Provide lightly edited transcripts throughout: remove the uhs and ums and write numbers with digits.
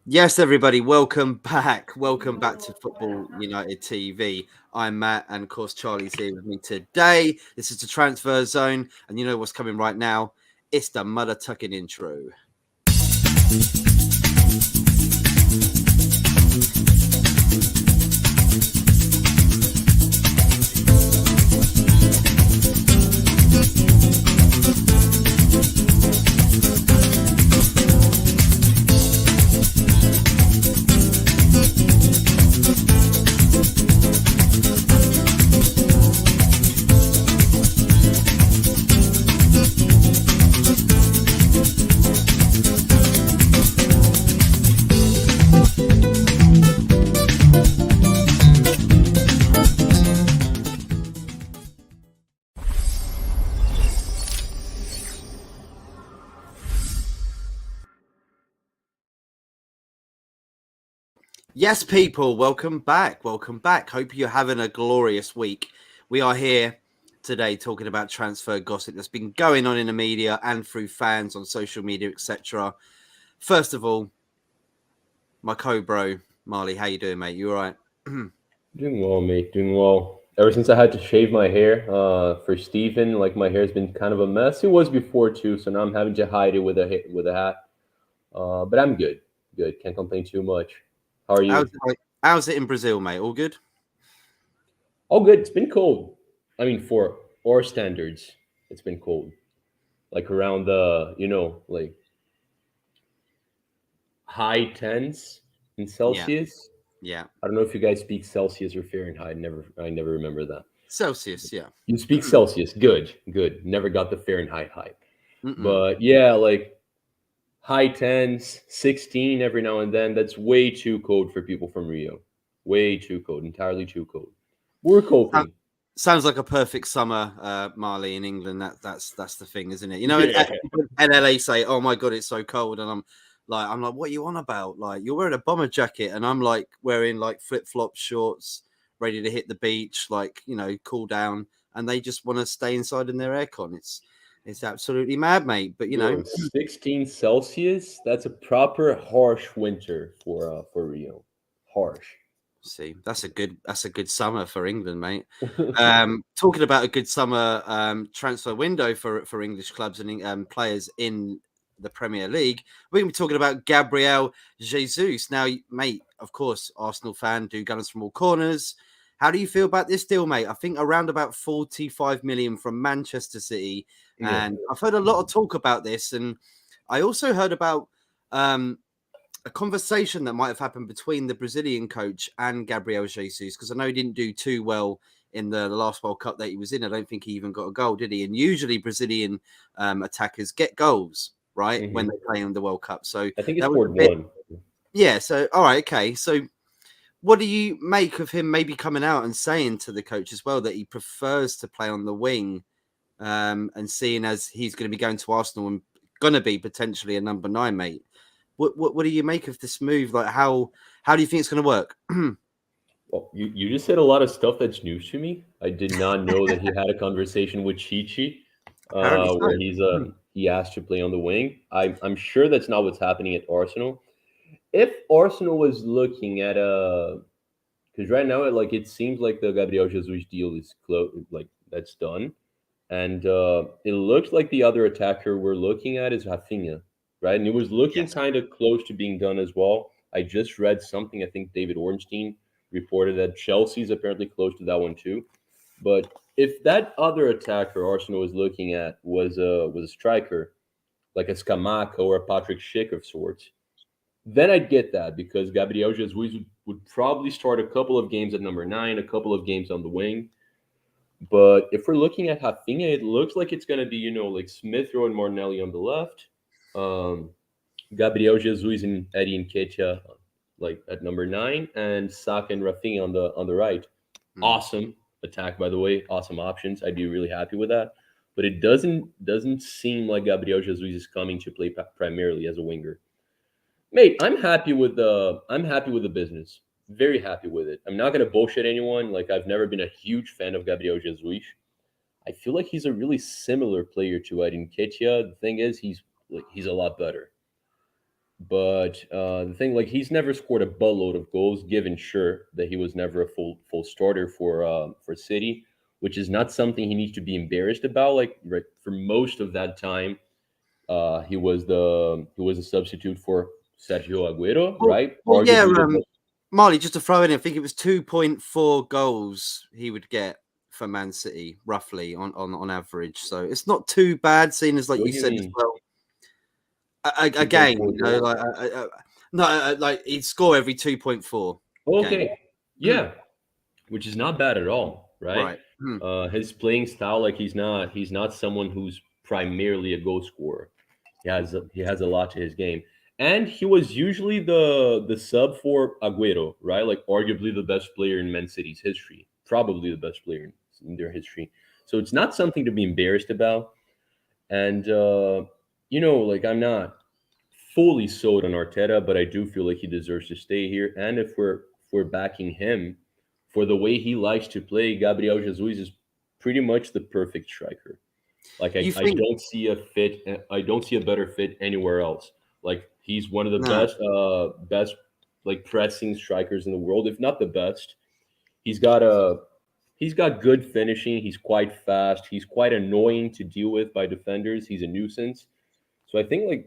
Yes, everybody, welcome back. Welcome back to Football United TV. I'm Matt, and of course, Charlie's here with me today. This is the Transfer Zone, and you know what's coming right now? It's the Mother Tucking intro. Yes, people, welcome back. Welcome back. Hope you're having a glorious week. We are here today talking about transfer gossip that's been going on in the media and through fans on social media, etc. First of all, my co-bro, Marley, how you doing, mate? You all right? Doing well, mate. Doing well. Ever since I had to shave my hair for Stephen, like my hair's been kind of a mess. It was before too, so now I'm having to hide it with a hat. But I'm good. Good. Can't complain too much. How are you? How's it in Brazil, mate? All good? Oh, good. It's been cold. I mean, for our standards, it's been cold. Like around the, like high tens in Yeah, Celsius. yeah. I don't know if you guys speak Celsius or Fahrenheit. I never remember that. Celsius, yeah. You speak Celsius. Good, good. Never got the Fahrenheit hype. Mm-mm. But yeah, like high tens, 16 every now and then. That's way too cold for people from Rio. Way too cold. Entirely too cold. We're Sound- coping. Sounds like a perfect summer, Marley, in England. That's the thing, isn't it? You know, Yeah. and LA say, "Oh my god, it's so cold," and I'm like, "What are you on about? Like, you're wearing a bomber jacket, and I'm like wearing like flip flops, shorts, ready to hit the beach, like cool down." And they just want to stay inside in their aircon. It's absolutely mad, mate. But Bro, 16 Celsius, that's a proper harsh winter for Rio. Harsh. see, that's a good summer for England, mate. Talking about a good summer transfer window for English clubs and players in the Premier League, we're going to be talking about Gabriel Jesus. Now, mate, of course, Arsenal fan, do gunners from all corners. How do you feel about this deal, mate? I think around about 45 million from Manchester City, Yeah. and I've heard a lot of talk about this, and I also heard about um, a conversation that might have happened between the Brazilian coach and Gabriel Jesus, because I know he didn't do too well in the last World Cup that he was in. I don't think he even got a goal, did he? And usually Brazilian attackers get goals, right, when hmm they play in the World Cup. So I think he that was a scored bit, one. yeah. So, all right, okay. So, what do you make of him maybe coming out and saying to the coach as well that he prefers to play on the wing, and seeing as he's going to be going to Arsenal and going to be potentially a number 9, mate? What do you make of this move? Like, how do you think it's going to work? Well, you just said a lot of stuff that's news to me. I did not know that he had a conversation with Chichi, Apparently where so. he asked to play on the wing. I'm sure that's not what's happening at Arsenal. If Arsenal was looking at a, because right now it seems like the Gabriel Jesus deal is close, like that's done, and it looks like the other attacker we're looking at is Rafinha, right? And it was looking Yes. kind of close to being done as well. I just read something. I think David Ornstein reported that Chelsea's apparently close to that one too. But if that other attacker Arsenal was looking at was a striker like a Scamacca or a Patrick Schick of sorts, then I'd get that because Gabriel Jesus would probably start a couple of games at number 9, a couple of games on the wing. But if we're looking at Rafinha, it looks like it's going to be, like Smith Rowe and Martinelli on the left, um, Gabriel Jesus and Eddie Nketiah like at number 9, and Saka and Rafinha on the right. Mm. Awesome attack, by the way. Awesome options. I'd be really happy with that. But it doesn't seem like Gabriel Jesus is coming to play primarily as a winger. Mate, I'm happy with the business. Very happy with it. I'm not gonna bullshit anyone. Like I've never been a huge fan of Gabriel Jesus. I feel like he's a really similar player to Edin Ketia. The thing is, he's a lot better. But the thing, like, he's never scored a buttload of goals, given sure that he was never a full starter for City, which is not something he needs to be embarrassed about. Like, right, for most of that time, he was a substitute for Sergio Aguero, right? Well, yeah, Arguably the best. Marley, just to throw in, I think it was 2.4 goals he would get for Man City, roughly on average. So it's not too bad, seeing as like What you do you said as mean? well. Again, 2.4 you know, goals? no, like he'd score every 2.4 games. Okay, yeah, which is not bad at all, right? Right. Hmm. His playing style, like, he's not someone who's primarily a goal scorer. He has a lot to his game, and he was usually the sub for Aguero, right? Like, arguably the best player in Man City's history, probably the best player in their history. So it's not something to be embarrassed about. And like, I'm not fully sold on Arteta, but I do feel like he deserves to stay here. And if we're backing him for the way he likes to play, Gabriel Jesus is pretty much the perfect striker. Like, You I think? don't see a fit. I don't see a better fit anywhere else. Like, he's one of the No. best like pressing strikers in the world, if not the best. He's got a he's got good finishing. He's quite fast. He's quite annoying to deal with by defenders. He's a nuisance. So I think, like,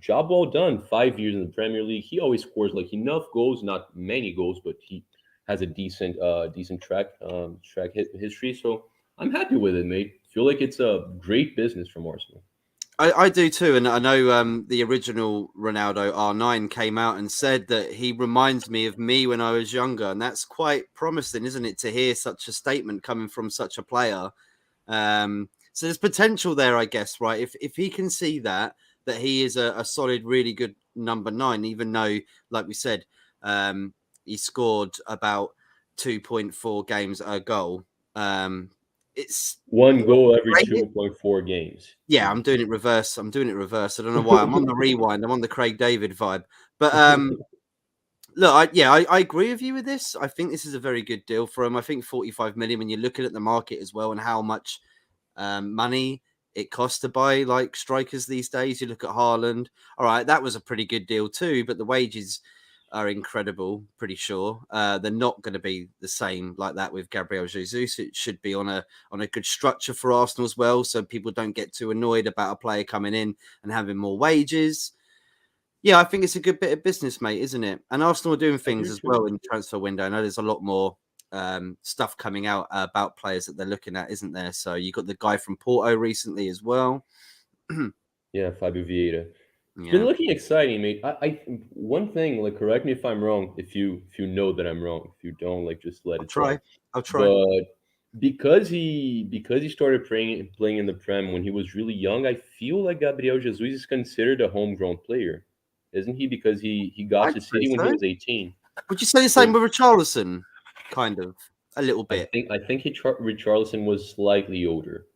job well done. 5 years in the Premier League. He always scores like enough goals, not many goals, but he has a decent history. So I'm happy with it, mate. Feel like it's a great business from Arsenal. I do too, and I know the original Ronaldo R9 came out and said that he reminds me when I was younger, and that's quite promising, isn't it, to hear such a statement coming from such a player? So there's potential there, I guess, right? If he can see that he is a solid, really good number 9, even though, like we said, he scored about 2.4 games a goal. It's One goal every 2.4 games. yeah, I'm doing it reverse. I don't know why. I'm on the rewind. I'm on the Craig David vibe. But look, I agree with you with this. I think this is a very good deal for him. I think 45 million when you're looking at the market as well and how much money it costs to buy like strikers these days. You look at Haaland. All right, that was a pretty good deal too, but the wages are incredible, pretty sure. They're not going to be the same like that with Gabriel Jesus. It should be on a good structure for Arsenal as well, so people don't get too annoyed about a player coming in and having more wages. Yeah, I think it's a good bit of business, mate, isn't it? And Arsenal are doing I do things as too. well in the transfer window. I know there's a lot more stuff coming out about players that they're looking at, isn't there? So you got the guy from Porto recently as well. Yeah, Fabio Vieira. It's been Yeah, looking exciting, mate. I one thing, like, correct me if I'm wrong. If you know that I'm wrong. If you don't, like, just let I'll it try. fly. I'll try. But because he started playing in the Prem when he was really young, I feel like Gabriel Jesus is considered a homegrown player, isn't he? Because he got I'd to say City when he so. was 18. Would you say the So same with Richarlison? Kind of, a little I bit. think I think Richarlison was slightly older.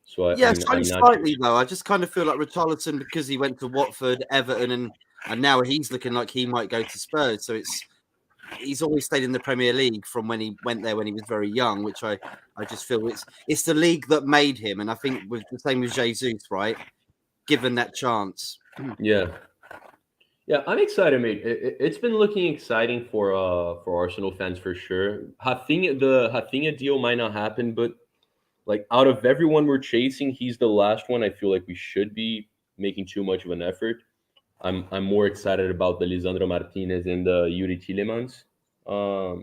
So Yeah, I'm not sure. slightly though. I just kind of feel like Richarlison because he went to Watford, Everton, and now he's looking like he might go to Spurs. So he's always stayed in the Premier League from when he went there when he was very young, which I just feel it's the league that made him. And I think with the same with Jesus, right? Given that chance. Yeah. Yeah, I'm excited, mate. It's been looking exciting for Arsenal fans for sure. The Rafinha deal might not happen, but, like, out of everyone we're chasing, he's the last one I feel like we should be making too much of an effort. I'm more excited about the Lisandro Martinez and the Yuri Tillemans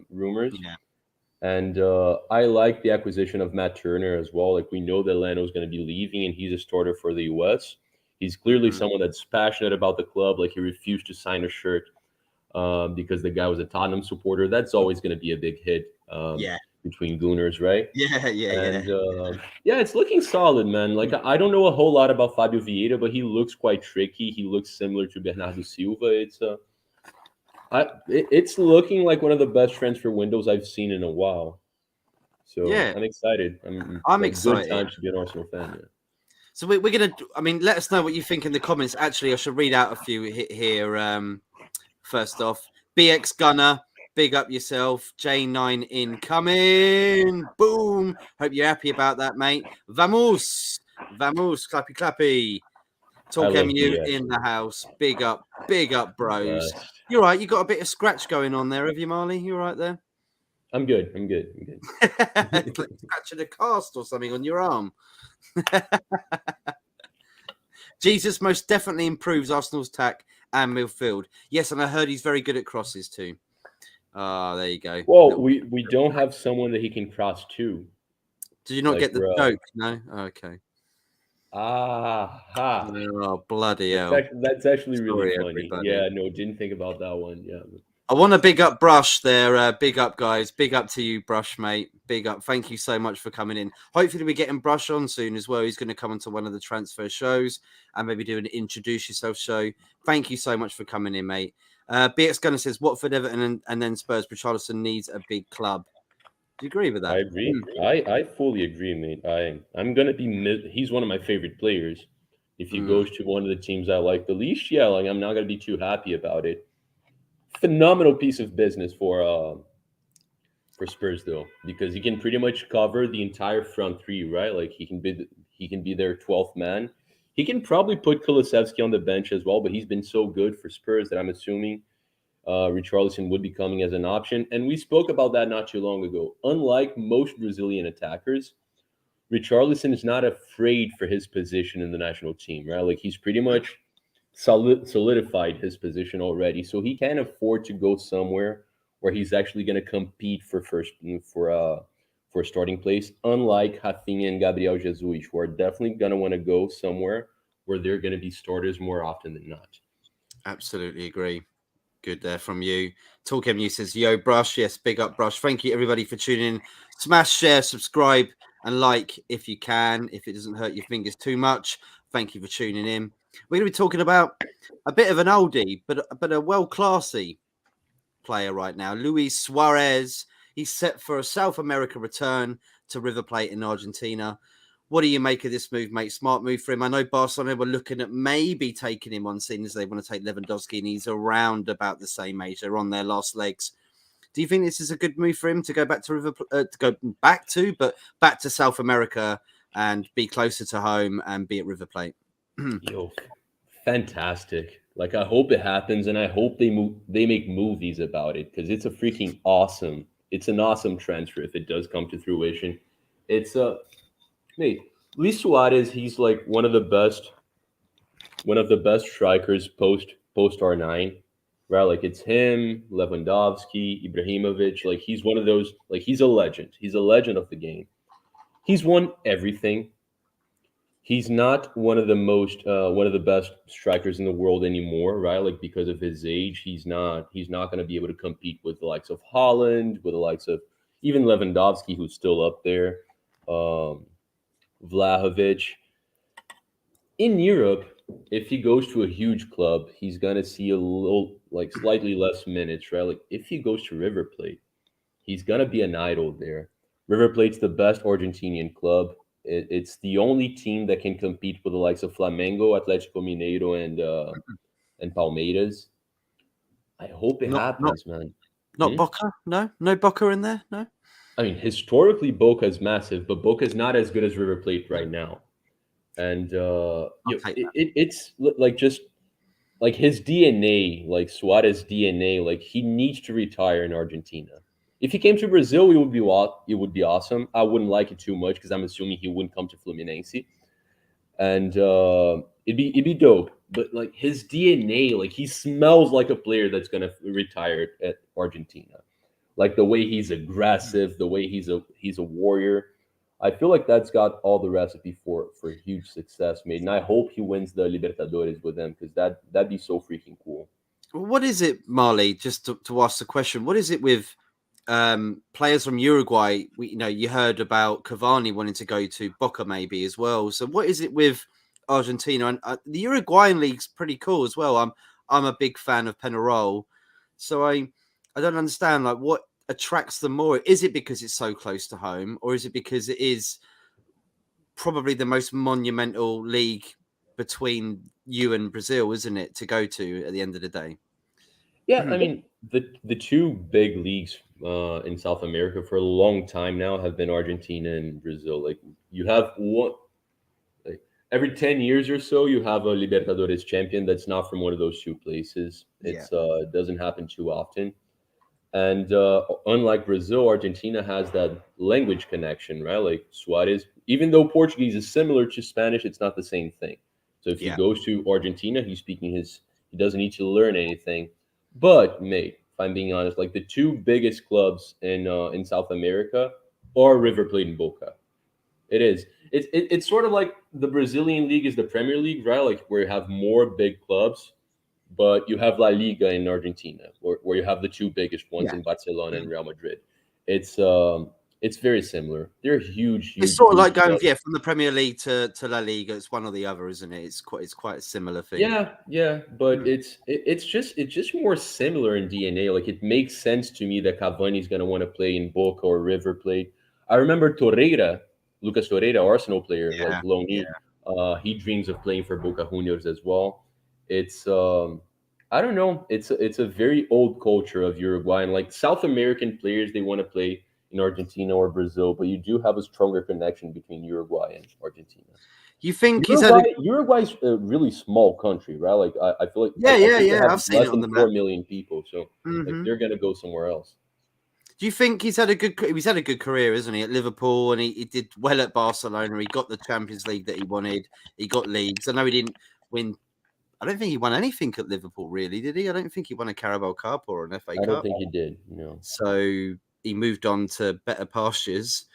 rumors. Yeah. And I like the acquisition of Matt Turner as well. Like, we know that Leno's going to be leaving, and he's a starter for the US. He's clearly Mhm. someone that's passionate about the club. Like, he refused to sign a shirt because the guy was a Tottenham supporter. That's always going to be a big hit Yeah. between Gooners, right? Yeah. And yeah, it's looking solid, man. Like, I don't know a whole lot about Fabio Vieira, but he looks quite tricky. He looks similar to Bernardo Silva. It's looking like one of the best transfer windows I've seen in a while. So Yeah. I'm excited. I'm I'm like, good excited. times to be an Arsenal fan. Yeah. So we're gonna. I mean, let us know what you think in the comments. Actually, I should read out a few here. First off, BX Gunner, big up yourself. J9 incoming. Boom. Hope you're happy about that, mate. Vamos, clappy, clappy. Talk love MU DS. in the house. Big up, bros. Best. You're right. You got a bit of scratch going on there, have you, Marley? You right there? I'm good. I'm good. I'm good. It's like scratching a cast or something on your arm. Jesus most definitely improves Arsenal's attack and midfield. Yes, and I heard he's very good at crosses too. Ah, there you go. Well, we don't have someone that he can cross to. Did you not Like get the we're joke? No? Okay. ha. Oh, bloody hell. That's actually really Sorry, funny. everybody. Yeah, no, didn't think about that one. Yeah. I want to big up Brush there. Big up, guys. Big up to you, Brush, mate. Big up. Thank you so much for coming in. Hopefully, we're getting Brush on soon as well. He's going to come onto one of the transfer shows and maybe do an introduce yourself show. Thank you so much for coming in, mate. BX Gunner says Watford, Everton, and then Spurs. Richarlison needs a big club. Do you agree with that? I agree. I fully agree, mate. I'm gonna be. He's one of my favorite players. If he goes to one of the teams I like the least, yeah, like I'm not gonna be too happy about it. Phenomenal piece of business for Spurs though, because he can pretty much cover the entire front three, right? Like he can be their 12th man. He can probably put Kulusevski on the bench as well, but he's been so good for Spurs that I'm assuming Richarlison would be coming as an option. And we spoke about that not too long ago. Unlike most Brazilian attackers, Richarlison is not afraid for his position in the national team, right? Like he's pretty much solidified his position already, so he can afford to go somewhere where he's actually going to compete for a starting place. Unlike Rafinha and Gabriel Jesus, who are definitely going to want to go somewhere where they're going to be starters more often than not. Absolutely agree. Good there from you. Talk MU says, yo, Brush. Yes, big up, Brush. Thank you, everybody, for tuning in. Smash, share, subscribe, and like if you can, if it doesn't hurt your fingers too much. Thank you for tuning in. We're going to be talking about a bit of an oldie, but a well-classy player right now. Luis Suarez. He's set for a South America return to River Plate in Argentina. What do you make of this move, mate? Smart move for him. I know Barcelona were looking at maybe taking him on, seeing as they want to take Lewandowski, and he's around about the same age. They're on their last legs. Do you think this is a good move for him to go back to back to South America and be closer to home and be at River Plate? Yo, fantastic! Like I hope it happens, and I hope they make movies about it because it's a freaking awesome. It's an awesome transfer if it does come to fruition. It's Mate, Luis Suarez, he's like one of the best strikers post R9, right? Like it's him, Lewandowski, Ibrahimovic. Like he's one of those. Like he's a legend. He's a legend of the game. He's won everything. He's not one of the best strikers in the world anymore, right? Like because of his age, he's not going to be able to compete with the likes of Holland, with the likes of even Lewandowski, who's still up there. Vlahovic. In Europe, if he goes to a huge club, he's gonna see a little like slightly less minutes, right? Like if he goes to River Plate, he's gonna be an idol there. River Plate's the best Argentinian club. It's the only team that can compete with the likes of Flamengo, Atlético Mineiro, and Palmeiras. I hope it happens, man. Not Boca? No Boca in there? No? I mean, historically, Boca is massive, but Boca is not as good as River Plate right now. And it's like just like his DNA, like Suarez DNA, like he needs to retire in Argentina. If he came to Brazil, it would be awesome. I wouldn't like it too much because I'm assuming he wouldn't come to Fluminense, and it'd be dope. But like his DNA, like he smells like a player that's gonna retire at Argentina. Like the way he's aggressive, the way he's a warrior. I feel like that's got all the recipe for huge success, mate. And I hope he wins the Libertadores with them because that'd be so freaking cool. What is it, Marley? Just to ask the question, what is it with players from Uruguay? You heard about Cavani wanting to go to Boca maybe as well. So what is it with Argentina? And the Uruguayan league's pretty cool as well. I'm a big fan of Penarol, so I don't understand like what attracts them more. Is it because it's so close to home, or is it because it is probably the most monumental league between you and Brazil, isn't it, to go to at the end of the day? Yeah, I mean the two big leagues in South America for a long time now have been Argentina and Brazil. Like you have one, like every 10 years or so you have a Libertadores champion that's not from one of those two places. Yeah. It doesn't happen too often. And unlike Brazil, Argentina has that language connection, right? Like Suarez, even though Portuguese is similar to Spanish, it's not the same thing. So if he Yeah. goes to Argentina, he's speaking he doesn't need to learn anything. But mate, if I'm being honest, like the two biggest clubs in South America are River Plate and Boca. It is. It's sort of like the Brazilian league is the Premier League, right? Like where you have more big clubs, but you have La Liga in Argentina, where you have the two biggest ones Yeah. in Barcelona and Mm. Real Madrid. It's very similar. They're huge, It's huge, sort of huge like going, clubs. from the Premier League to La Liga. It's one or the other, isn't it? It's quite a similar thing. Yeah, yeah, but Mm. it's just more similar in DNA. Like it makes sense to me that Cavani's gonna want to play in Boca or River Plate. I remember Torreira, Lucas Torreira, Arsenal player, like Yeah. Yeah. Loanee. He dreams of playing for Boca Juniors as well. It's I don't know. It's a very old culture of Uruguay, and like South American players, they want to play in Argentina or Brazil, but you do have a stronger connection between Uruguay and Argentina. You think he's had a Uruguay's a really small country, right? Like I feel like yeah, I yeah, think they yeah. have I've seen less it on than the map. 4 million people, so like Hmm. they're gonna go somewhere else. Do you think he's had a good career, isn't he, at Liverpool, and he did well at Barcelona. He got the Champions League that he wanted. He got leagues. I know he didn't win. I don't think he won anything at Liverpool, really, did he? I don't think he won a Carabao Cup or an FA I don't Cup. think he did. No, So he moved on to better pastures.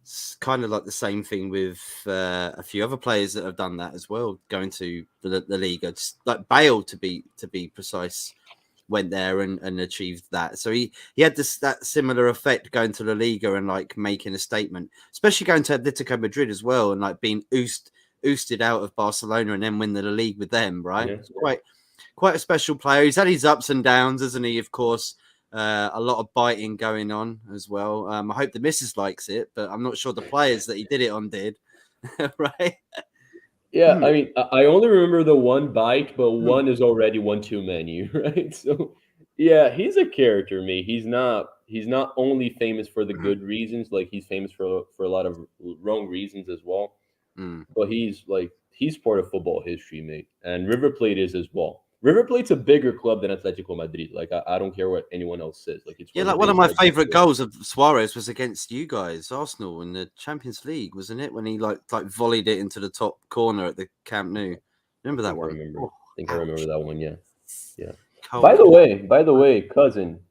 It's kind of like the same thing with a few other players that have done that as well, going to the Liga, just like Bale to be precise, went there and achieved that. So he had that similar effect going to La Liga and like making a statement, especially going to Atletico Madrid as well and like being oosted out of Barcelona and then win the league with them. Right, yeah, it's quite a special player. He's had his ups and downs, hasn't he? Of course. A lot of biting going on as well. I hope the missus likes it, but I'm not sure the players that he did it on did. Right? yeah. Mm, I mean, I only remember the one bite, but mm, one is already one too many, right? So, yeah, he's a character, me. He's not only famous for the mm, good reasons, like he's famous for a lot of wrong reasons as well. mm. But he's part of football history, mate. And River Plate is as well. River Plate's a bigger club than Atletico Madrid. Like I don't care what anyone else says. Like it's Yeah, one of like the one of biggest my clubs in favorite Spain. goals of Suarez was against you guys, Arsenal, in the Champions League, wasn't it? When he like volleyed it into the top corner at the Camp Nou. Remember I that think I one? remember. Oh, I think I remember ouch! that one. Yeah, yeah. Cold. By the way, cousin,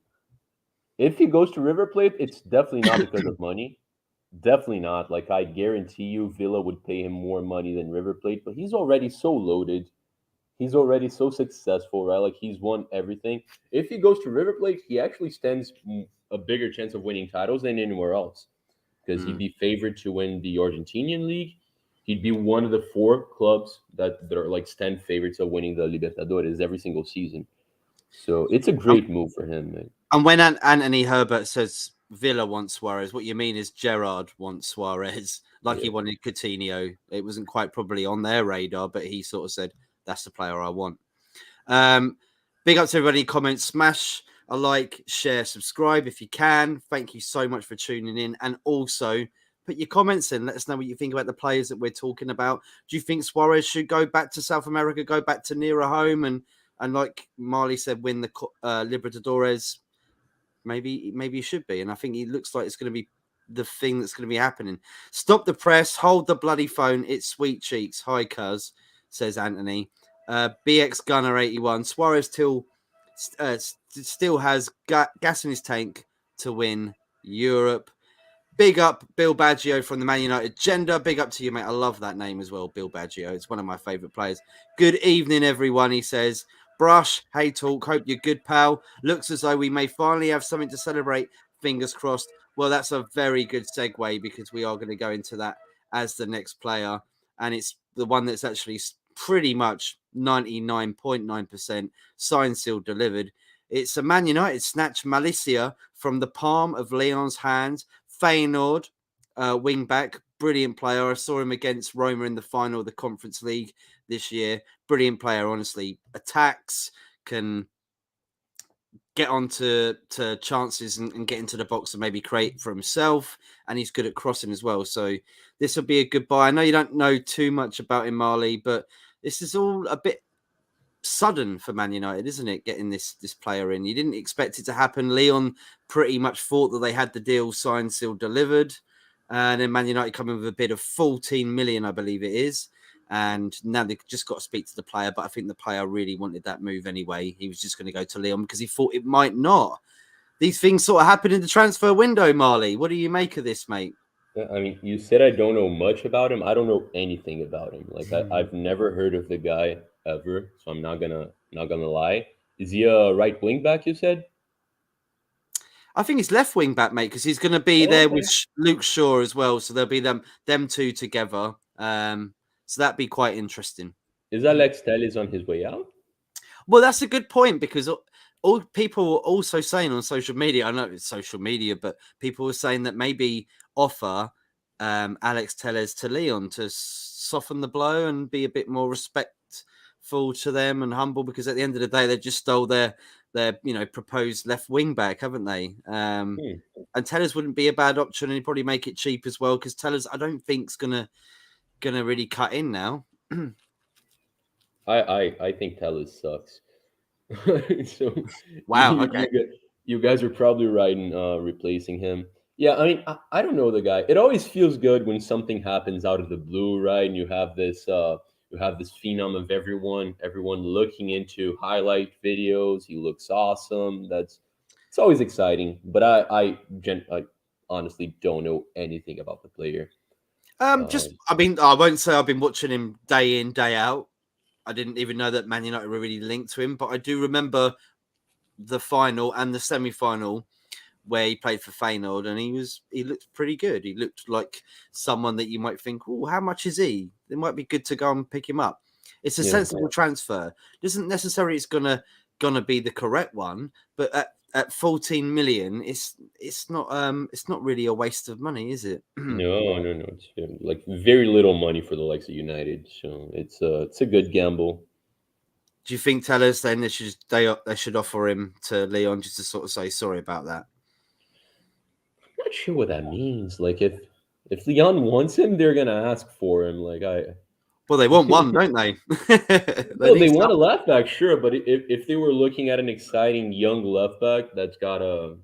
if he goes to River Plate, it's definitely not because of money. Definitely not. Like I guarantee you, Villa would pay him more money than River Plate. But he's already so loaded. He's already so successful, right? Like he's won everything. If he goes to River Plate, he actually stands a bigger chance of winning titles than anywhere else because he'd Mm. be favored to win the Argentinian league. He'd be one of the four clubs that are like stand favorites of winning the Libertadores every single season. So it's a Um, great move for him, man. And when Anthony Herbert says Villa wants Suarez, what you mean is Gerrard wants Suarez, like he Yeah. wanted Coutinho. It wasn't quite probably on their radar, but he sort of said, that's the player I want. Big up to everybody. Comment, smash a like, share, subscribe if you can. Thank you so much for tuning in. And also, put your comments in. Let us know what you think about the players that we're talking about. Do you think Suarez should go back to South America, go back to nearer home, and like Marley said, win the Libertadores? Maybe he should be. And I think he looks like it's going to be the thing that's going to be happening. Stop the press. Hold the bloody phone. It's sweet cheeks. Hi, cuz, says Anthony. BX Gunner 81. Suarez still has gas in his tank to win Europe. Big up Bill Baggio from the Man United Gender. Big up to you, mate. I love that name as well, Bill Baggio. It's one of my favourite players. Good evening, everyone, he says. Brush, hey, talk. Hope you're good, pal. Looks as though we may finally have something to celebrate. Fingers crossed. Well, that's a very good segue because we are going to go into that as the next player. And it's the one that's actually pretty much 99.9% signed, sealed, delivered. It's a Man United snatch Malacia from the palm of Leon's hands. Feynoord, wing back, brilliant player. I saw him against Roma in the final of the Conference League this year. Brilliant player, honestly. Attacks, can get on to chances and get into the box and maybe create for himself. And he's good at crossing as well. So this will be a good buy. I know you don't know too much about him, Marley, but this is all a bit sudden for Man United, isn't it? Getting this player in. You didn't expect it to happen. Lyon pretty much thought that they had the deal signed, sealed, delivered. And then Man United come in with a bid of 14 million, I believe it is. And now they've just got to speak to the player. But I think the player really wanted that move anyway. He was just going to go to Lyon because he thought it might not. These things sort of happen in the transfer window, Marley. What do you make of this, mate? I mean, you said I don't know much about him. I don't know anything about him. Like I've never heard of the guy ever, so I'm not gonna lie. Is he a right wing back? You said. I think it's left wing back, mate, because he's going to be there with Luke Shaw as well. So there'll be them two together. So that'd be quite interesting. Is Alex Telles on his way out? Well, that's a good point because all people were also saying on social media, I know it's social media, but people were saying that maybe offer Alex Telles to Lyon to soften the blow and be a bit more respectful to them and humble, because at the end of the day, they just stole their proposed left wing back, haven't they? And Telles wouldn't be a bad option, and he'd probably make it cheap as well, because Telles I don't think's gonna really cut in now. I think Telles sucks. So wow, okay. You guys are probably right in replacing him. Yeah, I mean, I don't know the guy. It always feels good when something happens out of the blue, right? And you have this phenom of everyone looking into highlight videos. He looks awesome. It's always exciting. But I honestly don't know anything about the player. I mean, I won't say I've been watching him day in, day out. I didn't even know that Man United were really linked to him, but I do remember the final and the semi-final where he played for Feynoord, and he looked pretty good. He looked like someone that you might think, oh, how much is he? It might be good to go and pick him up. It's a sensible transfer. It isn't necessarily it's gonna be the correct one, but at 14 million, it's not really a waste of money, is it? No. It's like very little money for the likes of United, so it's a good gamble. Do you think Telles then they should offer him to Lyon just to sort of say sorry about that? I'm not sure what that means. Like if Lyon wants him, they're gonna ask for him. Well, they want one, don't they? they want a left back, sure, but if they were looking at an exciting young left back that's got a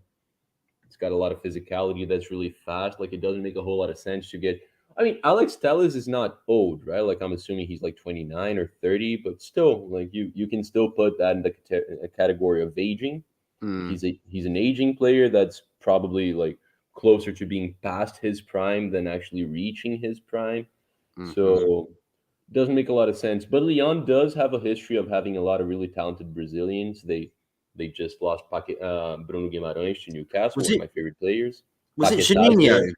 lot of physicality, that's really fast, like it doesn't make a whole lot of sense to get. I mean, Alex Telles is not old, right? Like I'm assuming he's like 29 or 30, but still, like you can still put that in the category of aging. He's an aging player that's probably like closer to being past his prime than actually reaching his prime. So it doesn't make a lot of sense. But Lyon does have a history of having a lot of really talented Brazilians. They just lost Bruno Guimarães to Newcastle, one of my favorite players. Was it Juninho?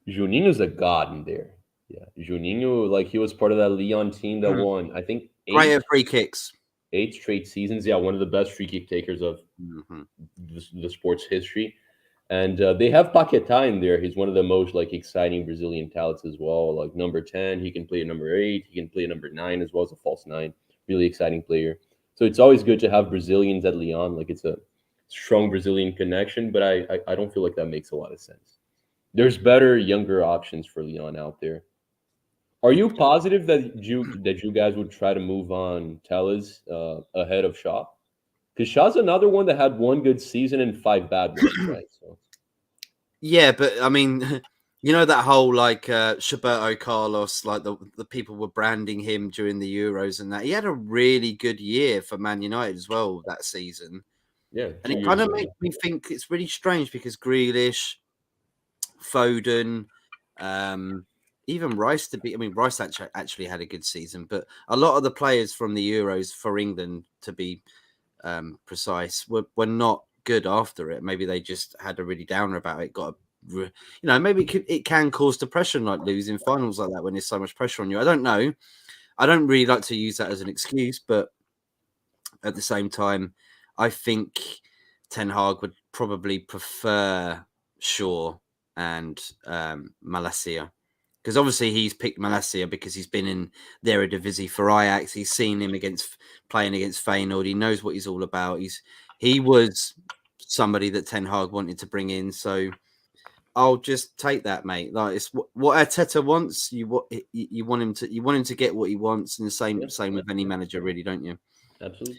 Juninho's a god in there. Yeah, Juninho, like he was part of that Lyon team that won, I think, 8 free kicks. 8 straight seasons. Yeah, one of the best free kick takers of the sport's history. And they have Paquetá in there. He's one of the most like exciting Brazilian talents as well. Like number 10, he can play at number 8. He can play at number 9 as well as a false 9. Really exciting player. So it's always good to have Brazilians at Lyon. Like it's a strong Brazilian connection, but I don't feel like that makes a lot of sense. There's better, younger options for Lyon out there. Are you positive that you guys would try to move on Telles ahead of Shaw? Because Shaw's another one that had one good season and 5 bad ones, right? So. Yeah, but I mean, you know that whole like Roberto Carlos, like the people were branding him during the Euros and that. He had a really good year for Man United as well that season. Yeah, and it kind of makes me think it's really strange because Grealish, Foden, even Rice Rice actually had a good season, but a lot of the players from the Euros for England, to be precise, were not good after it. Maybe they just had a really downer about it. Maybe it can cause depression, like losing finals like that when there's so much pressure on you. I don't know. I don't really like to use that as an excuse, but at the same time, I think Ten Hag would probably prefer Shaw and Malacia, because obviously he's picked Malacia because he's been in their Eredivisie for Ajax. He's seen him playing against Feyenoord. He knows what he's all about. He was somebody that Ten Hag wanted to bring in. So I'll just take that, mate. Like it's what Arteta wants. You want him to get what he wants, and the same with any manager, really, don't you? Absolutely.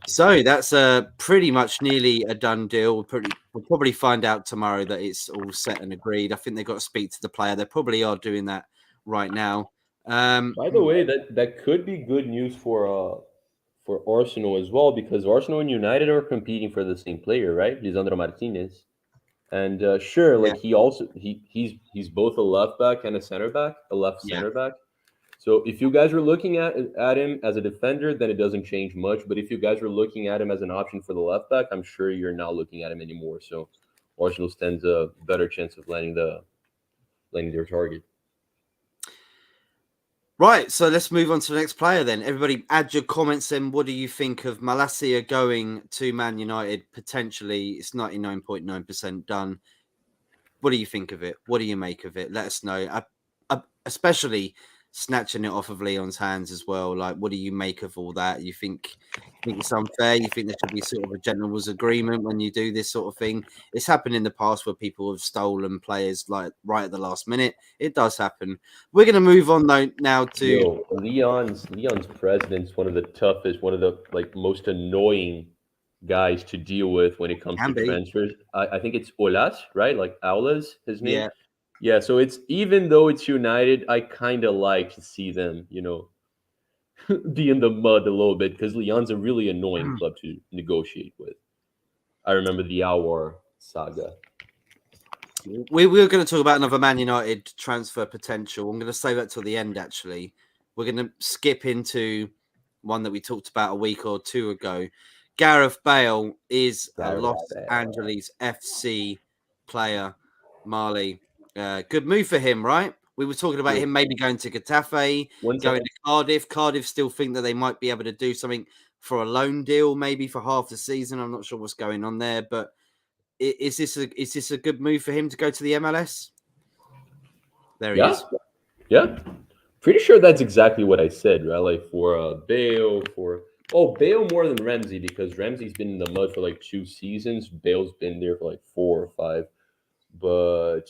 So that's pretty much nearly a done deal. We'll probably find out tomorrow that it's all set and agreed. I think they've got to speak to the player. They probably are doing that right now. By the way, that could be good news for Arsenal as well, because Arsenal and United are competing for the same player, right? Lisandro Martinez. And sure, Yeah. like he's both a left back and a center back, a left center back. So if you guys are looking at him as a defender, then it doesn't change much. But if you guys are looking at him as an option for the left back, I'm sure you're not looking at him anymore. So Arsenal stands a better chance of landing their target. Right, so let's move on to the next player then. Everybody add your comments in. What do you think of Malacia going to Man United? Potentially, it's 99.9% done. What do you think of it? What do you make of it? Let us know. Especially snatching it off of Leon's hands as well. Like, what do you make of all that? You think it's unfair? You think there should be sort of a gentleman's agreement when you do this sort of thing? It's happened in the past where people have stolen players like right at the last minute. It does happen. We're going to move on though now to Leon's president's one of the toughest, one of the most annoying guys to deal with when it comes to transfers. I think it's Olas, right? Like Aulas, his name. Yeah. Yeah, so it's even though it's United, I kind of like to see them, be in the mud a little bit, because Lyon's a really annoying club to negotiate with. I remember the Awar saga. We're going to talk about another Man United transfer potential. I'm going to save that till the end, actually. We're going to skip into one that we talked about a week or two ago. Gareth Bale is a Los Angeles FC player, Marley. Good move for him, right? We were talking about him maybe going to Getafe, going to Cardiff. Cardiff still think that they might be able to do something for a loan deal, maybe for half the season. I'm not sure what's going on there, but is this a good move for him to go to the MLS? There he is. Yeah. Pretty sure that's exactly what I said, right? Like for Bale, Bale more than Ramsey, because Ramsey's been in the mud for 2 seasons. Bale's been there for 4 or 5. But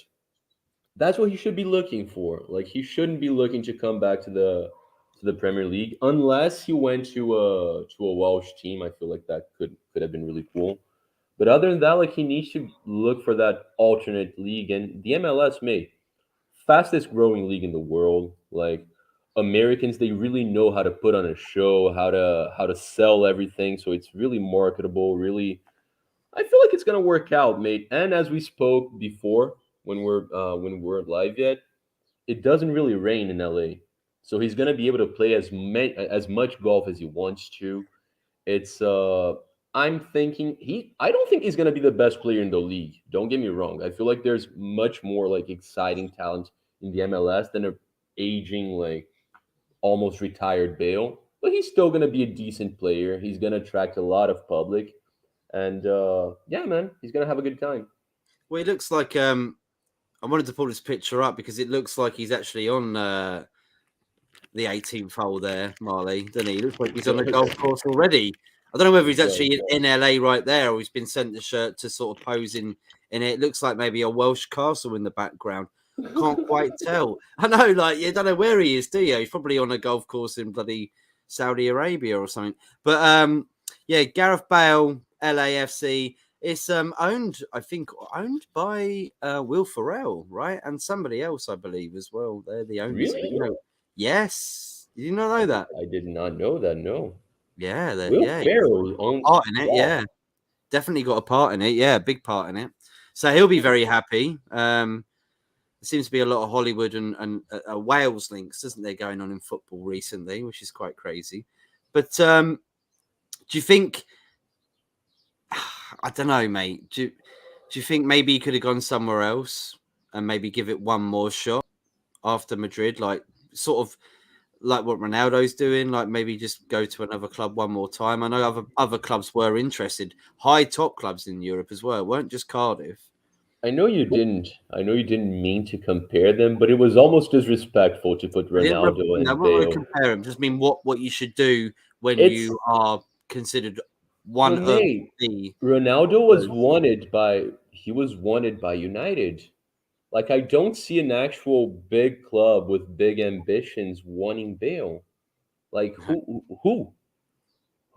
that's what he should be looking for. He shouldn't be looking to come back to the Premier League unless he went to a Welsh team. I feel like that could have been really cool. But other than that, he needs to look for that alternate league, and the MLS, mate, fastest growing league in the world. Americans, they really know how to put on a show, how to sell everything, so it's really marketable. Really, I feel like it's gonna work out, mate. And as we spoke before, when we're live yet, it doesn't really rain in LA, so he's gonna be able to play as much golf as he wants to. It's I'm thinking I don't think he's gonna be the best player in the league. Don't get me wrong. I feel like there's much more exciting talent in the MLS than a aging almost retired Bale. But he's still gonna be a decent player. He's gonna attract a lot of public, and yeah, man, he's gonna have a good time. Well, it looks like I wanted to pull this picture up because it looks like he's actually on the 18th hole there, Marley, doesn't he? It looks like he's on the golf course already. I don't know whether he's actually in LA right there or he's been sent the shirt to sort of pose in it. It looks like maybe a Welsh castle in the background. Can't quite tell. I know, you don't know where he is, do you? He's probably on a golf course in bloody Saudi Arabia or something. But yeah, Gareth Bale, LAFC. It's owned by Will Ferrell, right? And somebody else, I believe, as well. They're the owners. Really? Yes. Did you not know that? I did not know that. No. Yeah, Will Ferrell owns part in it. Wow. Yeah, definitely got a part in it. Yeah, big part in it. So he'll be very happy. There seems to be a lot of Hollywood and Wales links, isn't there, going on in football recently, which is quite crazy. But do you think? I don't know, mate. Do you think maybe he could have gone somewhere else and maybe give it one more shot after Madrid, sort of like what Ronaldo's doing, maybe just go to another club one more time? I know other clubs were interested, high top clubs in Europe as well, weren't just Cardiff. I know you didn't. I know you didn't mean to compare them, but it was almost disrespectful to put I didn't. Ronaldo No, I and won't want to Bale. compare them. Just mean what you should do when It's you are considered one but of mate, the Ronaldo was those. wanted by he was wanted by United. Like I don't see an actual big club with big ambitions wanting Bale. Like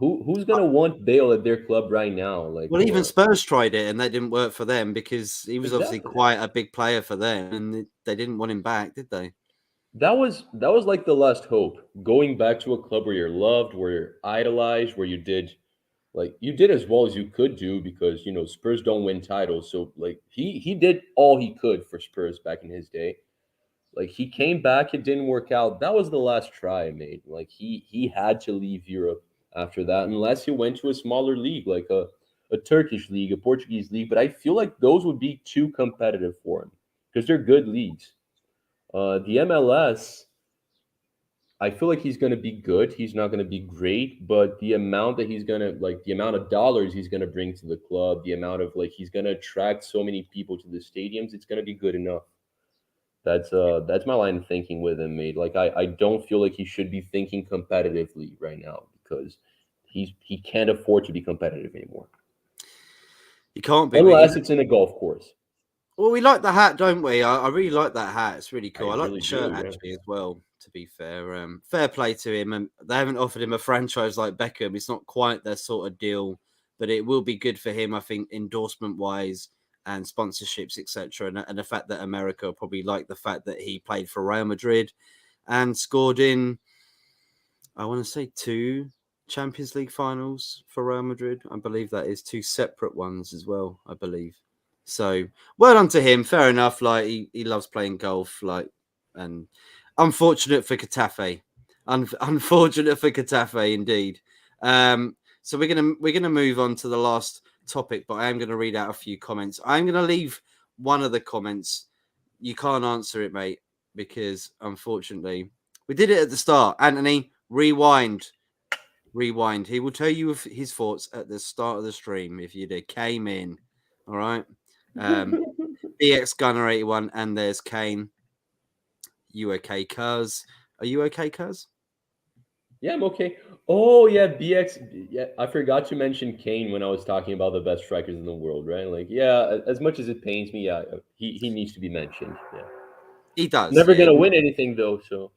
who's gonna want Bale at their club right now? Like Well, even Spurs tried it and that didn't work for them because he was obviously exactly. quite a big player for them, and they didn't want him back, did they? That was like the last hope. Going back to a club where you're loved, where you're idolized, where you did as well as you could do because Spurs don't win titles. So like he did all he could for Spurs back in his day. Like he came back, it didn't work out. That was the last try I made. Like he had to leave Europe after that, unless he went to a smaller league, like a Turkish league, a Portuguese league. But I feel like those would be too competitive for him because they're good leagues. The MLS, I feel like he's going to be good. He's not going to be great, but the amount that he's going to like the amount of dollars he's going to bring to the club, the amount of like he's going to attract so many people to the stadiums, it's going to be good enough. That's my line of thinking with him, mate. Like I don't feel like he should be thinking competitively right now because he can't afford to be competitive anymore. You can't be, but Unless it's in a golf course. well, we like the hat, don't we? I really like that hat. It's really I cool. I like the really shirt do, yeah. actually as well. To be fair, fair play to him. And they haven't offered him a franchise like Beckham. It's not quite their sort of deal, but it will be good for him, I think, endorsement wise and sponsorships, etc. And the fact that America will probably like the fact that he played for Real Madrid and scored in, I want to say, two Champions League finals for Real Madrid. I believe that is two separate ones as well. I believe. So well done to him. Fair enough. Like he loves playing golf. Like, and unfortunate for Getafe. Unfortunate for Getafe indeed. So we're gonna move on to the last topic, but I am gonna read out a few comments. I'm gonna leave one of the comments. You can't answer it, mate, because unfortunately we did it at the start. Anthony, rewind. Rewind. He will tell you his thoughts at the start of the stream if you came in. All right. BX Gunner 81, and there's Kane. You okay, cuz? Are you okay, cuz? Yeah, I'm okay. Oh yeah, BX. Yeah, I forgot to mention Kane when I was talking about the best strikers in the world, right? Like, yeah, as much as it pains me, yeah, he needs to be mentioned. Yeah, He does, never yeah. gonna win anything though. So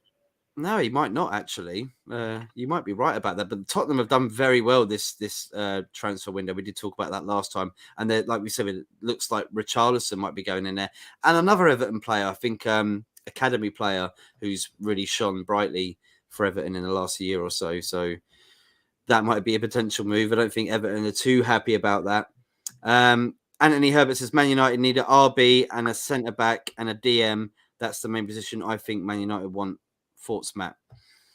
No, he might not actually. You might be right about that. But Tottenham have done very well this transfer window. We did talk about that last time, and like we said, it looks like Richarlison might be going in there, and another Everton player, I think, academy player who's really shone brightly for Everton in the last year or so. So that might be a potential move. I don't think Everton are too happy about that. Anthony Herbert says Man United need an RB and a centre back and a DM. That's the main position I think Man United want. Thoughts, Matt?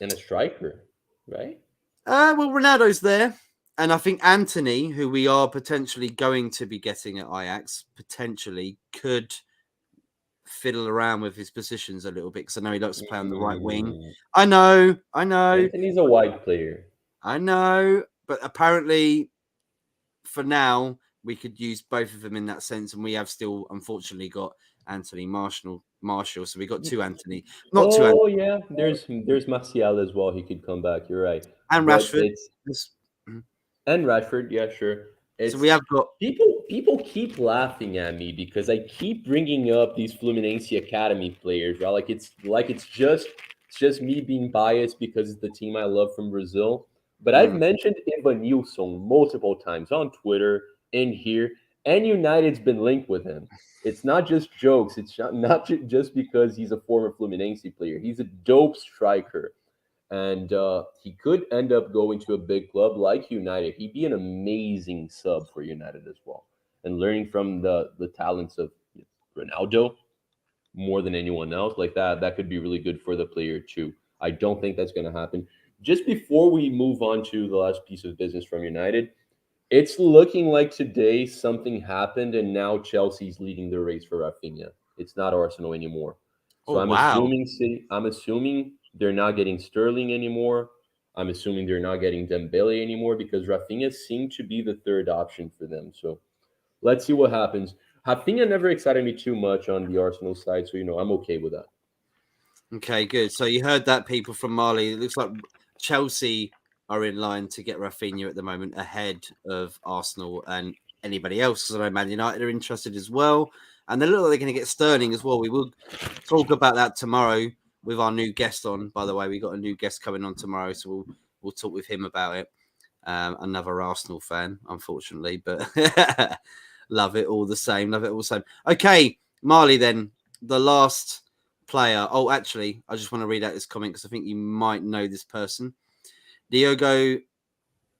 and a striker, right? Well, Ronaldo's there. And I think Anthony, who we are potentially going to be getting at Ajax, potentially could fiddle around with his positions a little bit because I know he likes to play on the right wing. Mm, I know, Anthony's a wide player. I know. But apparently, for now, we could use both of them in that sense. And we have still, unfortunately, got Anthony Marshall. So we got two Anthony, not two Anthony, Oh yeah, there's Martial as well. He could come back. You're right, and but Rashford. it's and Rashford. Yeah, sure. So we It's have got. people keep laughing at me because I keep bringing up these Fluminense Academy players, right? Like it's just me being biased because it's the team I love from Brazil. But I've mentioned Evanilson multiple times on Twitter, in here, and United's been linked with him. It's not just jokes. It's not just because he's a former Fluminense player. He's a dope striker, and he could end up going to a big club like United. He'd be an amazing sub for United as well, and learning from the talents of Ronaldo more than anyone else like that could be really good for the player too. I don't think that's going to happen. Just before we move on to the last piece of business from United, it's looking like today something happened, and now Chelsea's leading the race for Rafinha. It's not Arsenal anymore. So Oh, wow. I'm assuming they're not getting Sterling anymore. I'm assuming they're not getting Dembele anymore because Rafinha seemed to be the third option for them. So let's see what happens. Rafinha never excited me too much on the Arsenal side, so I'm okay with that. Okay, good. So you heard that, people from Mali. It looks like Chelsea are in line to get Rafinha at the moment ahead of Arsenal and anybody else, because I know Man United are interested as well. And they look like they're going to get Sterling as well. We will talk about that tomorrow with our new guest on. By the way, we got a new guest coming on tomorrow, so we'll talk with him about it. Another Arsenal fan, unfortunately, but love it all the same. Love it all the same. Okay, Marley, then the last player. Oh, actually, I just want to read out this comment because I think you might know this person. Diogo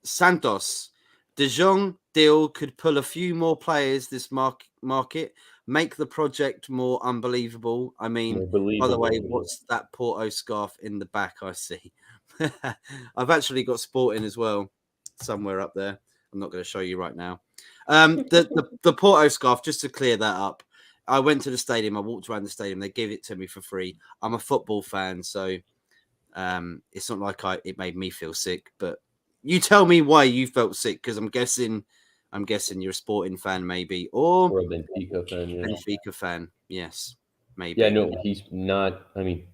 Santos. Dejong deal could pull a few more players this market, make the project more unbelievable. I mean, by the way, what's that Porto scarf in the back I see? I've actually got Sporting as well somewhere up there. I'm not going to show you right now. The Porto scarf, just to clear that up, I went to the stadium. I walked around the stadium. They gave it to me for free. I'm a football fan, so it's not like it made me feel sick. But you tell me why you felt sick, because I'm guessing you're a Sporting fan, maybe, or a Benfica fan. Yeah. Benfica fan. Yes, maybe. Yeah, no, he's not. I mean,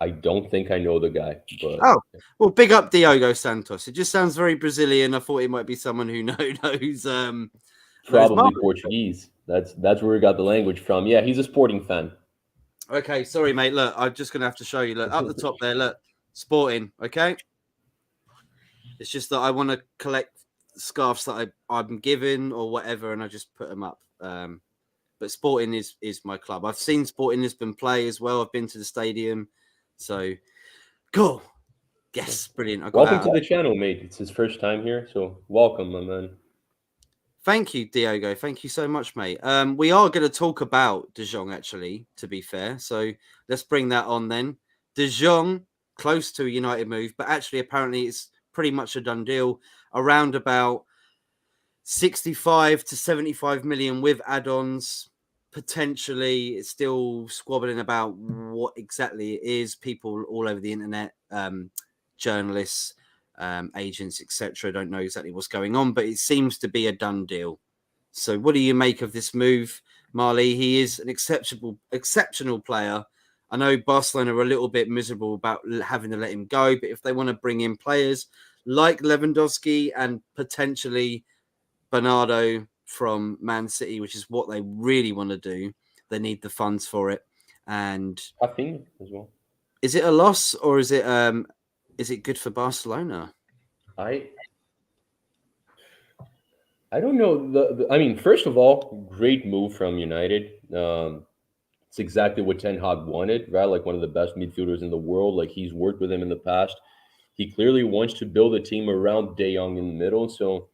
I don't think I know the guy, but well, big up Diogo Santos. It just sounds very Brazilian. I thought it might be someone who knows. Probably Portuguese. That's where we got the language from. Yeah, he's a Sporting fan. Okay, sorry, mate. Look, I'm just gonna have to show you. Look up the top there. Look, Sporting. Okay, it's just that I want to collect scarves that I'm given or whatever, and I just put them up. But Sporting is my club. I've seen Sporting Lisbon play as well. I've been to the stadium, so cool. Yes, brilliant. Welcome to the channel, mate. It's his first time here, so welcome, my man. Thank you, Diogo. Thank you so much, mate. We are going to talk about Dejong, actually, to be fair. So let's bring that on then. Dejong, close to a United move, but actually, apparently, it's pretty much a done deal. Around about 65 to 75 million with add-ons. Potentially, it's still squabbling about what exactly it is. People all over the internet, journalists, agents, etc., don't know exactly what's going on, but it seems to be a done deal. So what do you make of this move, Marley? He is an exceptional player. I know Barcelona are a little bit miserable about having to let him go, but if they want to bring in players like Lewandowski and potentially Bernardo from Man City, which is what they really want to do, they need the funds for it. And I think as well. Is it a loss, or is it good for Barcelona? I don't know. I mean, first of all, great move from United. It's exactly what Ten Hag wanted, right? Like one of the best midfielders in the world. Like he's worked with him in the past. He clearly wants to build a team around Dejong in the middle. So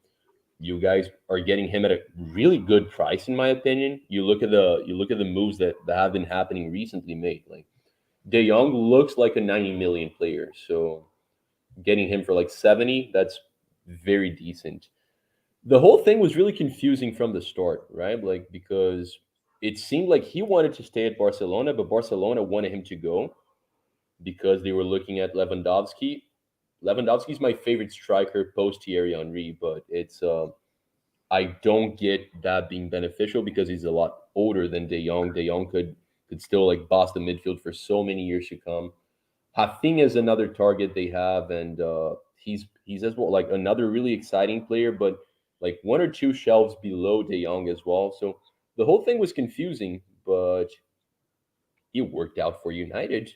you guys are getting him at a really good price, in my opinion. You look at the moves that have been happening recently, mate. Like Dejong looks like a 90 million player. So getting him for like 70, that's very decent. The whole thing was really confusing from the start, right? Like because it seemed like he wanted to stay at Barcelona, but Barcelona wanted him to go because they were looking at Lewandowski. Lewandowski's my favorite striker post Thierry Henry, but it's I don't get that being beneficial because he's a lot older than De Jong. De Jong could still like boss the midfield for so many years to come. Rafinha is another target they have, and he's as well like another really exciting player, but like one or two shelves below De Jong as well. So the whole thing was confusing, but it worked out for United.